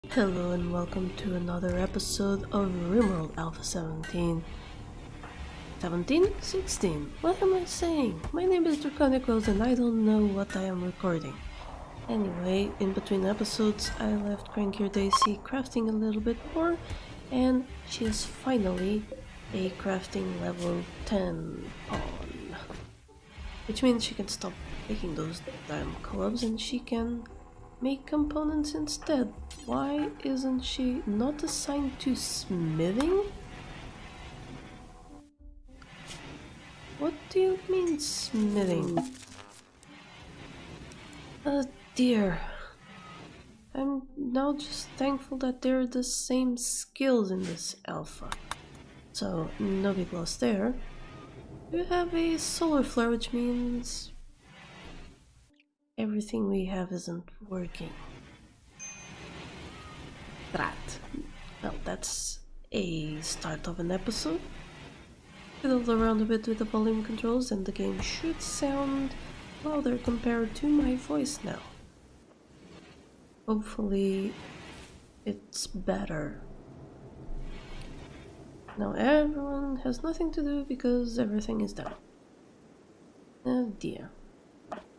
Hello and welcome to another episode of RimWorld Alpha 17. 17? 16? What am I saying? My name is Draconicrose and I don't know what I am recording. Anyway, in between episodes I left crankier Daisy crafting a little bit more, and she is finally a crafting level 10 pawn. Which means she can stop making those damn clubs and she can make components instead. Why isn't she not assigned to smithing? What do you mean smithing? Oh dear. I'm now just thankful that they're the same skills in this alpha. So no big loss there. We have a solar flare, which means everything we have isn't working. Well, that's a start of an episode. Fiddled around a bit with the volume controls and the game should sound louder compared to my voice now. Hopefully it's better. Now everyone has nothing to do because everything is done. Oh dear.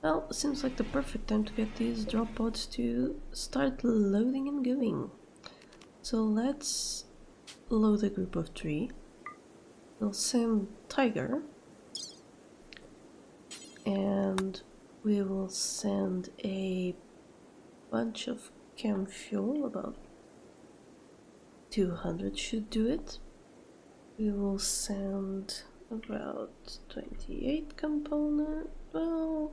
Well, it seems like the perfect time to get these drop pods to start loading and going. So let's load a group of 3. We'll send Tiger. And we will send a bunch of chem fuel, about 200 should do it. We will send about 28 component. Well,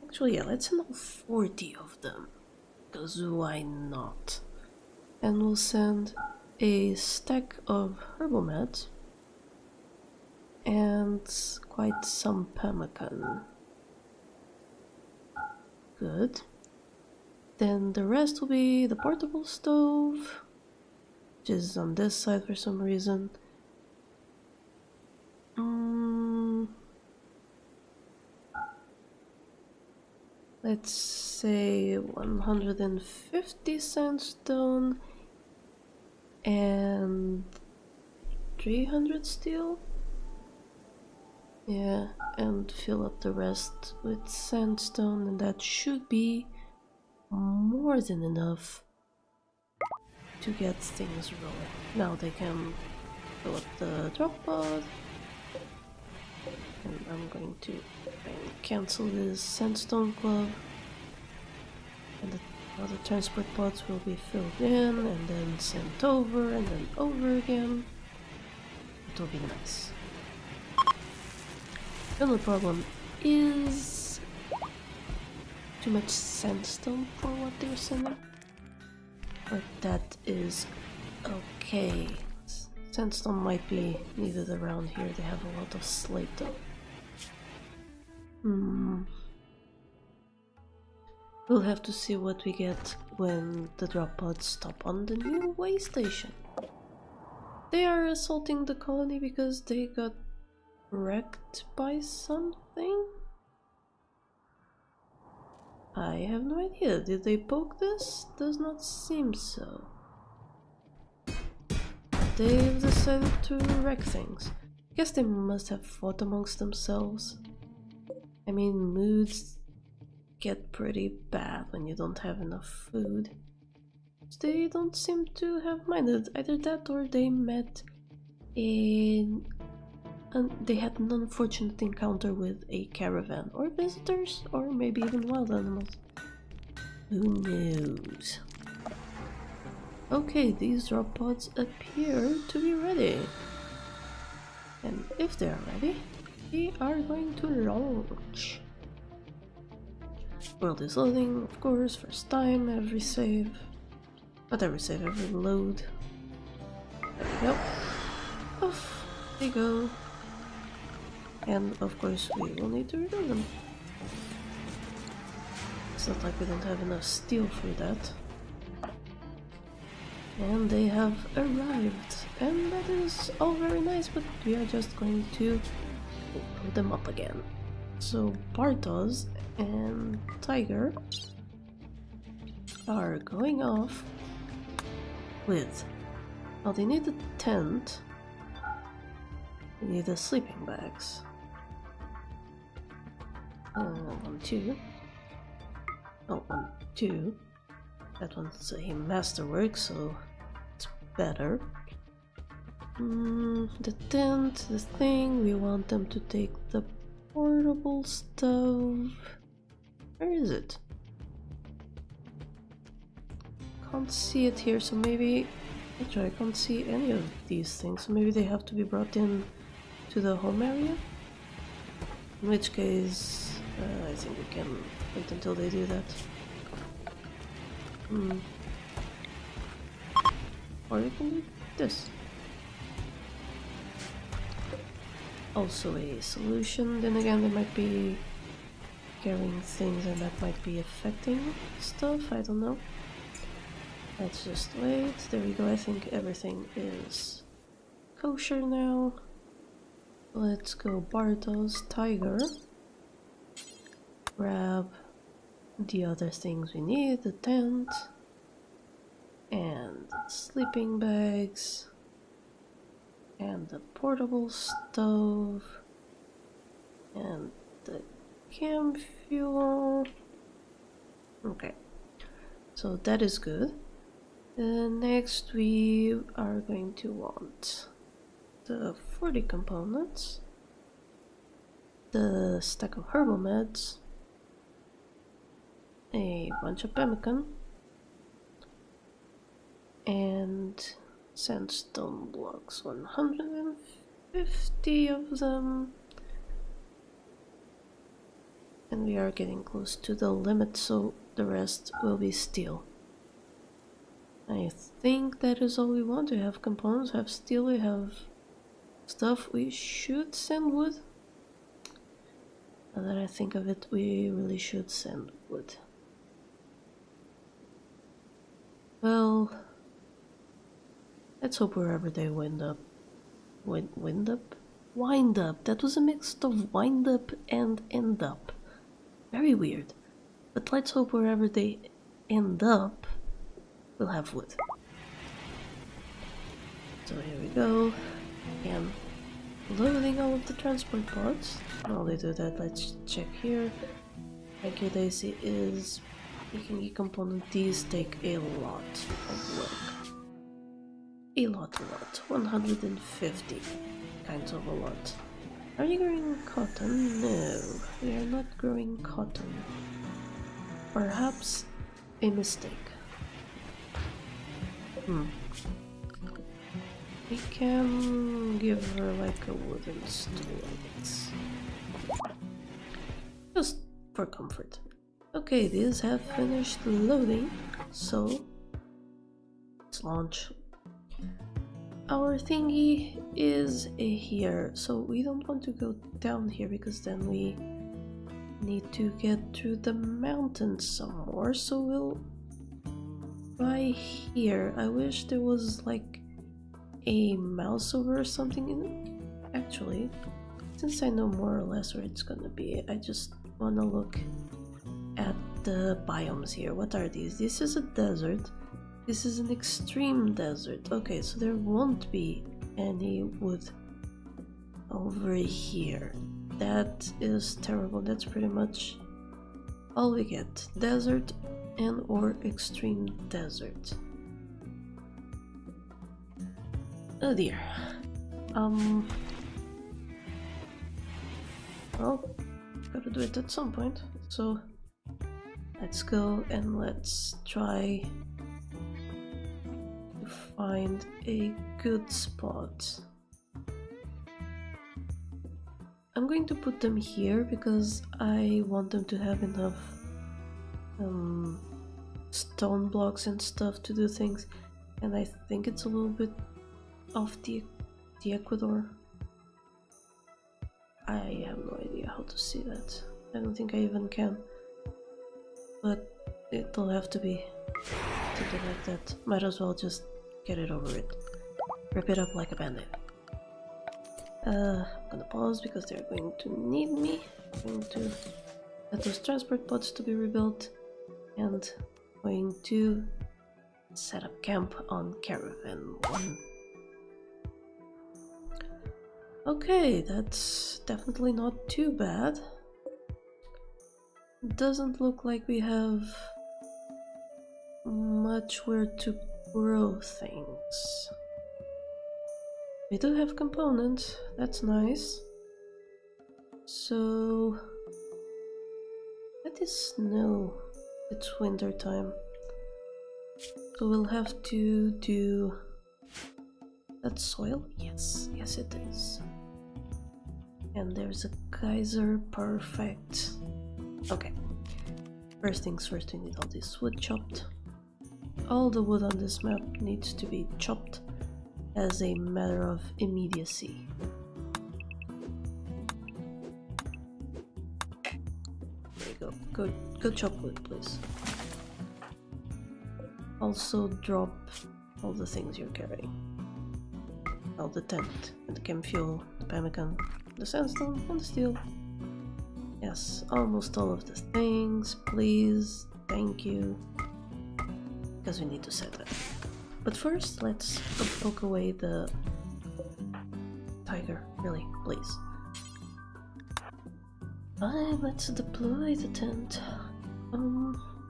actually, yeah, let's send all 40 of them, because why not? And we'll send a stack of herbal meds and quite some pemmican. Good. Then the rest will be the portable stove, which is on this side for some reason. Let's say 150 sandstone and 300 steel. Yeah, and fill up the rest with sandstone, and that should be more than enough to get things rolling. Now they can fill up the drop pod. And I'm going to cancel this sandstone club, and the other transport pods will be filled in and then sent over and then over again. It will be nice. The only problem is too much sandstone for what they're sending, but that is okay. Sandstone might be needed around here. They have a lot of slate though. We'll have to see what we get when the drop pods stop on the new way station. They are assaulting the colony because they got wrecked by something? I have no idea. Did they poke this? Does not seem so. They've decided to wreck things. Guess they must have fought amongst themselves. I mean, moods get pretty bad when you don't have enough food. They don't seem to have minded. Either that or they met in... they had an unfortunate encounter with a caravan, or visitors, or maybe even wild animals. Who knows? Okay, these drop pods appear to be ready. And if they are ready, we are going to launch. World is loading, of course, first time, every save. Not every save, every load. There we go. Off they go. And of course we will need to rebuild them. It's not like we don't have enough steel for that. And they have arrived, and that is all very nice, but we are just going to load them up again. So Bartos and Tiger are going off with... Oh, they need a tent. They need the sleeping bags. 1, 2. Oh, 1, 2. That one's a masterwork, so it's better. The tent, the thing, we want them to take the portable stove. Where is it? Can't see it here, so maybe... Actually, I can't see any of these things, so maybe they have to be brought in to the home area? In which case, I think we can wait until they do that. Or we can do this. Also a solution, then again they might be carrying things and that might be affecting stuff, I don't know. Let's just wait, there we go, I think everything is kosher now. Let's go Bartos, Tiger. Grab the other things we need, the tent and sleeping bags and the portable stove and the camp fuel. Okay, so that is good. Next we are going to want the 40 components, the stack of herbal meds, a bunch of pemmican, and sandstone blocks, 150 of them. And we are getting close to the limit, so the rest will be steel. I think that is all we want. We have components, have steel, we have stuff. We should send wood. Now that I think of it, we really should send wood. Well, let's hope wherever they wind up. Wind up? Wind up. That was a mix of wind up and end up. Very weird. But let's hope wherever they end up, we'll have wood. So here we go. Again, loading all of the transport pods. While they do that, let's check here. Thank you, Daisy is making a component. These take a lot of work. A lot. 150 kinds of a lot. Are you growing cotton? No, we are not growing cotton. Perhaps a mistake. We can give her like a wooden stool, I guess. Just for comfort. Okay, these have finished loading, so let's launch. Our thingy is here, so we don't want to go down here because then we need to get through the mountains some more, so we'll try here. I wish there was like a mouse over or something in it. Actually, since I know more or less where it's gonna be, I just wanna look at the biomes here. What are these? This is a desert. This is an extreme desert. Okay, so there won't be any wood over here. That is terrible. That's pretty much all we get. Desert and or extreme desert. Oh dear. Well, gotta do it at some point. So let's go and let's try to find a good spot. I'm going to put them here because I want them to have enough stone blocks and stuff to do things, and I think it's a little bit off the equator. I have no idea how to see that. I don't think I even can, but it'll have to be something like that. Might as well just get it over it. Rip it up like a band-aid. I'm gonna pause because they're going to need me. I'm going to let those transport pods to be rebuilt, and Going to set up camp on Caravan 1. Okay, that's definitely not too bad. Doesn't look like we have much where to grow things. We do have components, that's nice. So it is snow, it's winter time. So we'll have to do that soil? Yes, yes it is. And there's a geyser, perfect. Okay, first things first, we need all this wood chopped. All the wood on this map needs to be chopped as a matter of immediacy. There you go, go chop wood please. Also drop all the things you're carrying. All the tent, and the chem fuel, the pemmican, the sandstone, and the steel. Yes, almost all of the things, please, thank you. Because we need to set that. But first, let's poke away the tiger, really, please. Fine, let's deploy the tent.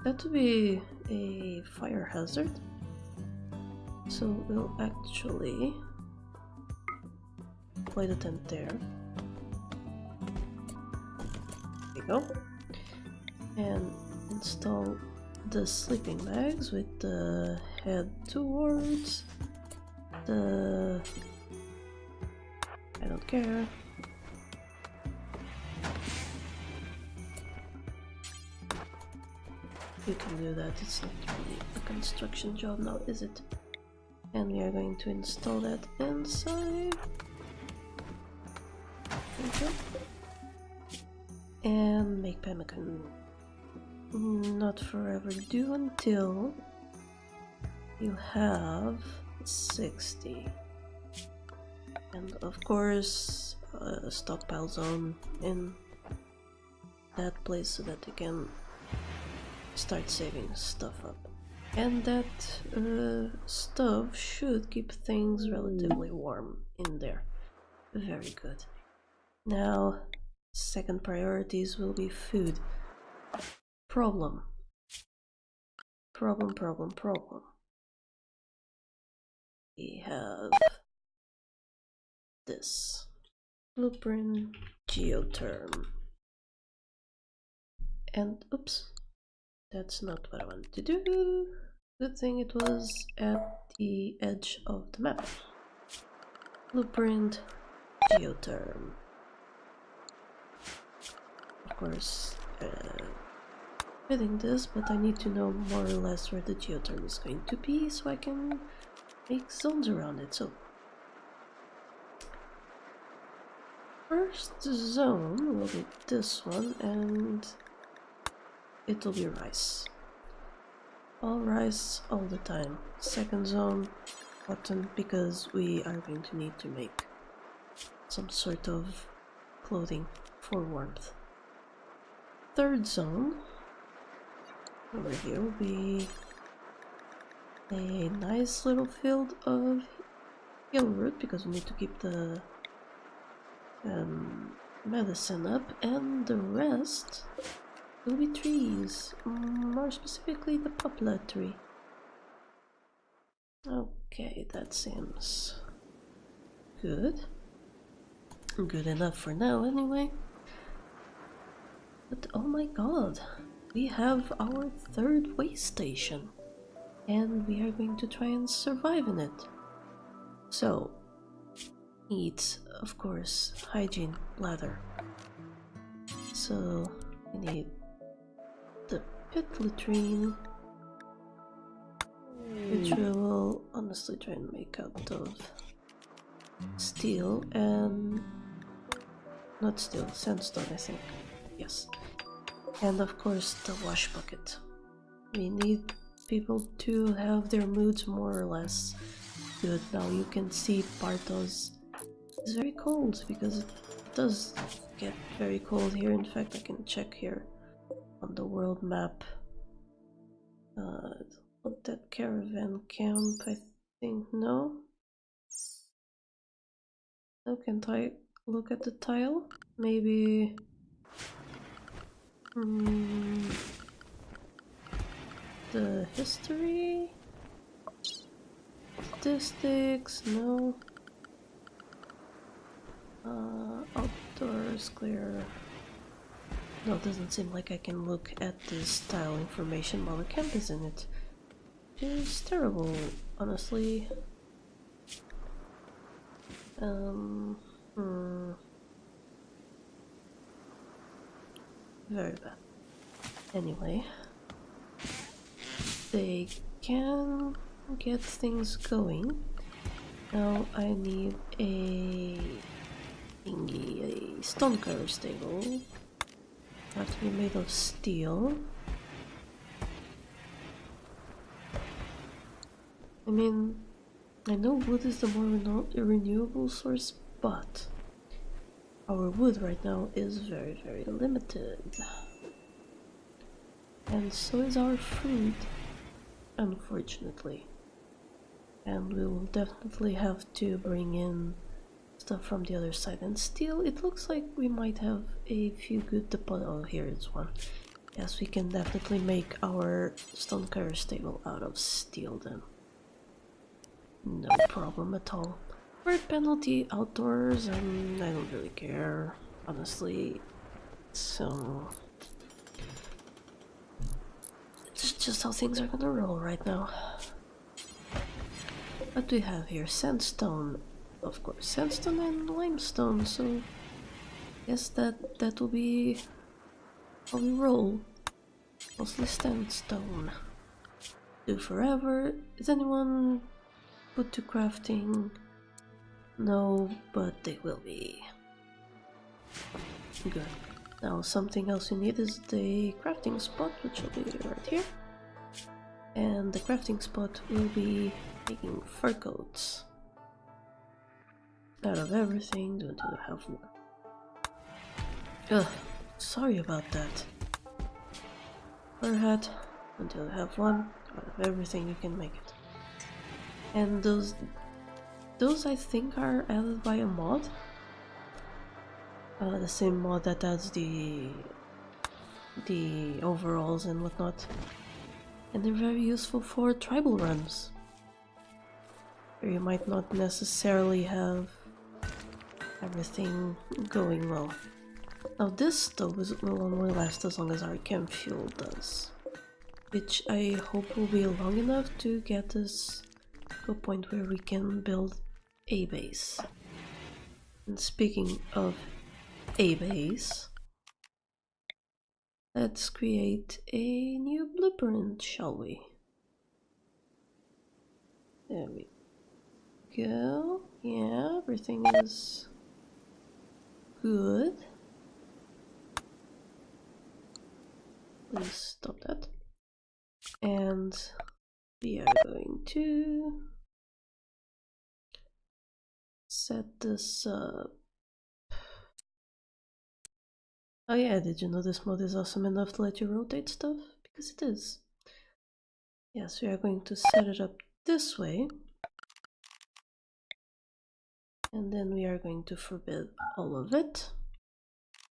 That would be a fire hazard. So we'll actually deploy the tent there. There you go. And install the sleeping bags with the head towards the... I don't care. You can do that, it's not really a construction job now, is it? And we are going to install that inside. Okay. And make pemmican. Not forever do until you have 60. And of course, a stockpile zone in that place so that you can start saving stuff up. And that stove should keep things relatively warm in there. Very good. Now, second priorities will be food. Problem. We have this. Blueprint, geotherm. And oops. That's not what I wanted to do. Good thing it was at the edge of the map. Blueprint, geotherm. Of course, fitting this, but I need to know more or less where the geotherm is going to be so I can make zones around it. So, first zone will be this one, and it'll be rice. All rice all the time. Second zone, cotton, because we are going to need to make some sort of clothing for warmth. Third zone, over here will be a nice little field of hill root, because we need to keep the medicine up, and the rest will be trees, more specifically the poplar tree. Okay, that seems good. Good enough for now anyway. But oh my god, we have our third way station, and we are going to try and survive in it. So, needs, of course, hygiene ladder. So, we need the pit latrine, which we will honestly try and make out of steel and... not steel, sandstone I think. Yes. And of course the wash bucket. We need people to have their moods more or less good. Now you can see Bartos is very cold because it does get very cold here. In fact, I can check here on the world map What that caravan camp, I think, no? No, can't I look at the tile? Maybe... the history? Statistics, no. Outdoors, clear. No, it doesn't seem like I can look at this tile information while the camp is in it. Which is terrible, honestly. Very bad. Anyway, they can get things going. Now I need a thingy, a stone carver's table. Have to be made of steel. I mean, I know wood is the more renewable source, but our wood right now is very, very limited. And so is our food, unfortunately. And we will definitely have to bring in stuff from the other side. And steel, it looks like we might have a few good deposits. Oh, here is one. Yes, we can definitely make our stone carver's table out of steel then. No problem at all. Word penalty outdoors, and I don't really care, honestly. So it's just how things are gonna roll right now. What do we have here? Sandstone, of course, sandstone and limestone. So yes, that will be how we roll. Mostly sandstone. Do forever. Is anyone put to crafting? No, but they will be. Good. Now something else you need is the crafting spot, which will be right here. And the crafting spot will be making fur coats. Out of everything, until you have one. Ugh, sorry about that. Fur hat, until you have one. Out of everything you can make it. And those I think are added by a mod. The same mod that adds the overalls and whatnot. And they're very useful for tribal runs, where you might not necessarily have everything going well. Now this stove will only last as long as our camp fuel does, which I hope will be long enough to get us to a point where we can build a base. And speaking of a base, let's create a new blueprint, shall we? There we go. Yeah, everything is good. Please stop that. And we are going to set this up. Oh yeah, did you know this mod is awesome enough to let you rotate stuff? Because it is. Yes, we are going to set it up this way. And then we are going to forbid all of it.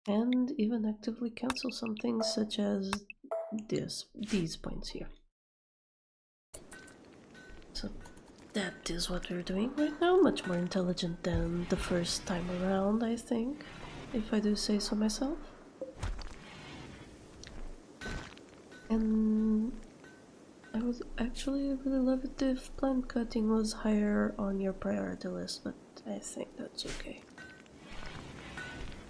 And even actively cancel some things such as these points here. So that is what we're doing right now. Much more intelligent than the first time around, I think, if I do say so myself. And I would actually really love it if plant cutting was higher on your priority list, but I think that's okay.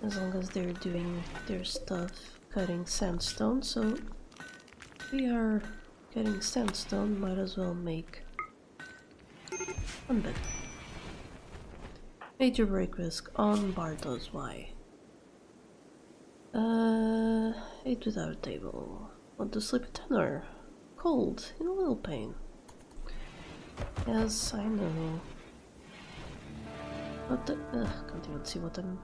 As long as they're doing their stuff cutting sandstone, so we are cutting sandstone, might as well make one bed. Major break risk on Bartos Y. Ate without a table. Want to sleep at dinner? Cold, in a little pain. Yes, I know. What the? Can't even see what I'm.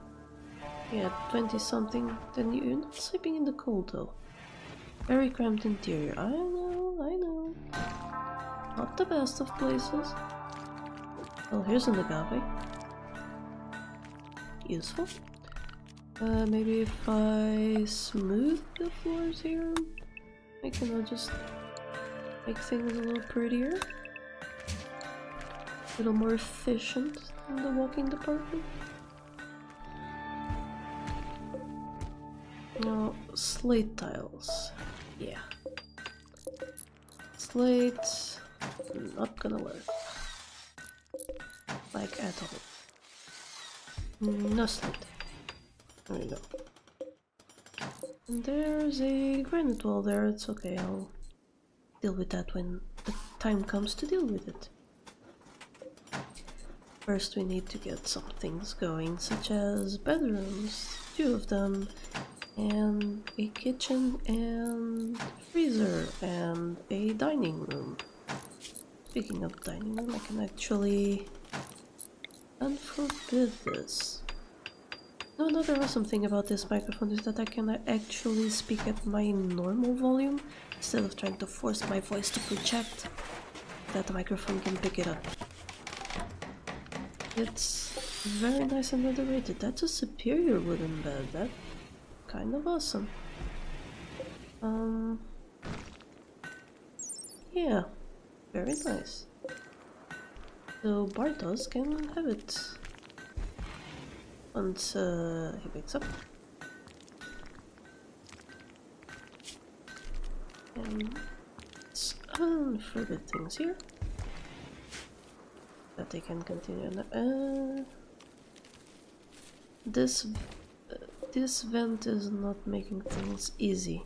Yeah, 20 something. Then you're not sleeping in the cold though. Very cramped interior. I know. Not the best of places. Well, here's an agave. Useful. Maybe if I smooth the floors here, I can just make things a little prettier. A little more efficient in the walking department. Now, slate tiles. Yeah. Slate, not gonna work. Like at all. No slate. There we go. And there's a granite wall there, it's okay, I'll deal with that when the time comes to deal with it. First we need to get some things going, such as bedrooms, 2 of them, and a kitchen and freezer and a dining room. Speaking of dining room, I can actually unforbid this. No, another awesome thing about this microphone is that I can actually speak at my normal volume instead of trying to force my voice to project. That microphone can pick it up. It's very nice and underrated. That's a superior wooden bed. That's kind of awesome. Yeah, very nice. So Bartos can have it once he wakes up. And let's unforbid things here. That they can continue. This vent is not making things easy.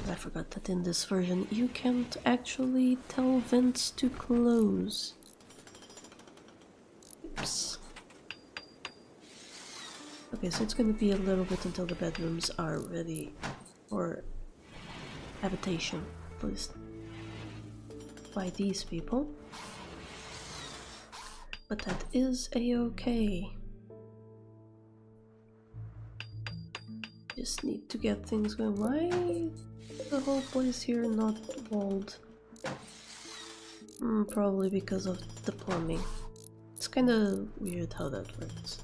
I forgot that in this version you can't actually tell vents to close. Oops. Okay, so it's gonna be a little bit until the bedrooms are ready for habitation, at least by these people. But that is a-okay. Just need to get things going. Why is the whole place here not walled? Probably because of the plumbing. It's kinda weird how that works.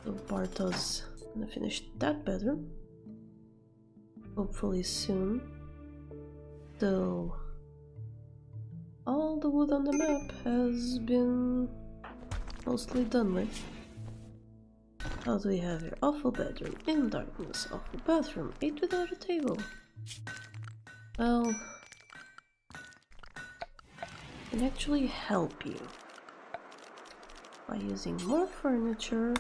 So Bartos gonna finish that bedroom. Hopefully soon. Though all the wood on the map has been mostly done with. What do we have here? Awful bedroom, in darkness, awful bathroom, ate without a table. Well, I can actually help you by using more furniture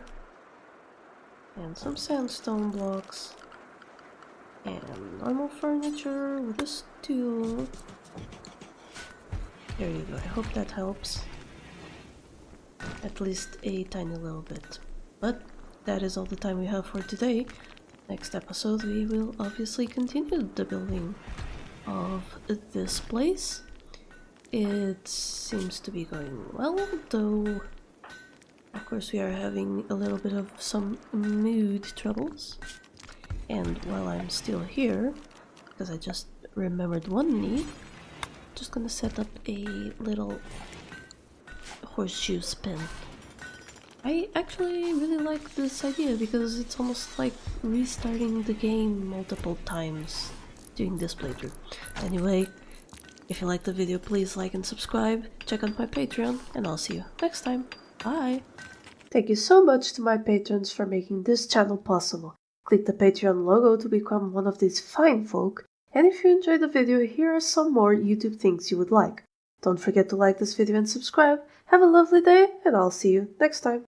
and some sandstone blocks and normal furniture with a stool. There you go, I hope that helps. At least a tiny little bit. But that is all the time we have for today. Next episode we will obviously continue the building of this place. It seems to be going well, though of course we are having a little bit of some mood troubles. And while I'm still here, because I just remembered one need, I'm just gonna set up a little horseshoe spin. I actually really like this idea because it's almost like restarting the game multiple times doing this playthrough. Anyway, if you liked the video, please like and subscribe, check out my Patreon, and I'll see you next time. Bye! Thank you so much to my patrons for making this channel possible. Click the Patreon logo to become one of these fine folk, and if you enjoyed the video, here are some more YouTube things you would like. Don't forget to like this video and subscribe. Have a lovely day, and I'll see you next time.